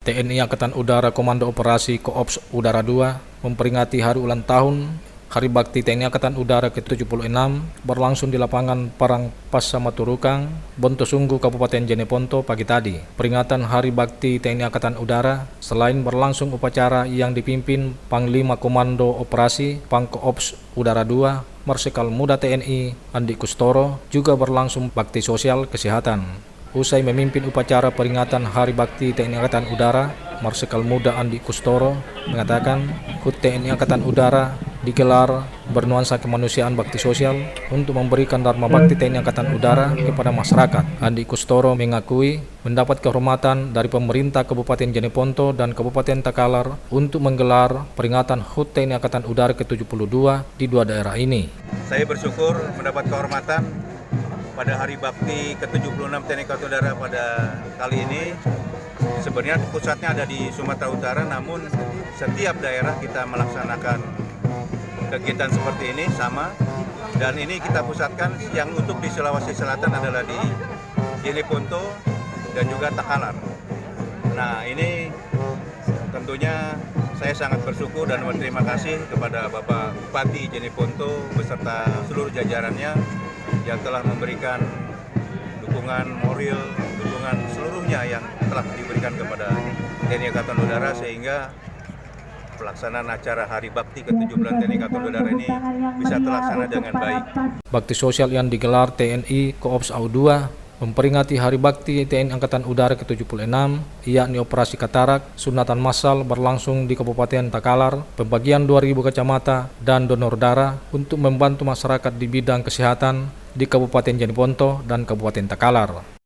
TNI Angkatan Udara Komando Operasi Koops Udara 2 memperingati hari ulang tahun Hari Bakti TNI Angkatan Udara ke-76 berlangsung di lapangan Parang Passa Maturukang, Bontosunggu, Kabupaten Jeneponto pagi tadi. Peringatan Hari Bakti TNI Angkatan Udara selain berlangsung upacara yang dipimpin Panglima Komando Operasi Pangkoops Udara 2, Marsikal Muda TNI Andi Kustoro, juga berlangsung bakti sosial kesehatan. Usai memimpin upacara peringatan Hari Bakti TNI Angkatan Udara, Marsikal Muda Andi Kustoro mengatakan HUT TNI Angkatan Udara digelar bernuansa kemanusiaan bakti sosial untuk memberikan Dharma Bakti TNI Angkatan Udara kepada masyarakat. Andi Kustoro mengakui mendapat kehormatan dari pemerintah Kabupaten Jeneponto dan Kabupaten Takalar untuk menggelar peringatan HUT TNI Angkatan Udara ke-72 di dua daerah ini. Saya bersyukur mendapat kehormatan pada Hari Bakti ke-76 TNI Angkatan Udara pada kali ini. Sebenarnya pusatnya ada di Sumatera Utara, namun setiap daerah kita melaksanakan kegiatan seperti ini sama. Dan ini kita pusatkan yang untuk di Sulawesi Selatan adalah di Jeneponto dan juga Takalar. Nah, ini tentunya saya sangat bersyukur dan berterima kasih kepada Bapak Bupati Jeneponto beserta seluruh jajarannya yang telah memberikan dukungan moral, dukungan seluruhnya yang telah diberikan kepada TNI Angkatan Udara sehingga pelaksanaan acara Hari Bakti ke-76 TNI Angkatan Udara ini bisa terlaksana dengan baik. Bakti sosial yang digelar TNI Koops AU 2 memperingati Hari Bakti TNI Angkatan Udara ke-76, yakni Operasi Katarak, sunatan massal berlangsung di Kabupaten Takalar, pembagian 2.000 kacamata dan donor darah untuk membantu masyarakat di bidang kesehatan di Kabupaten Jeneponto dan Kabupaten Takalar.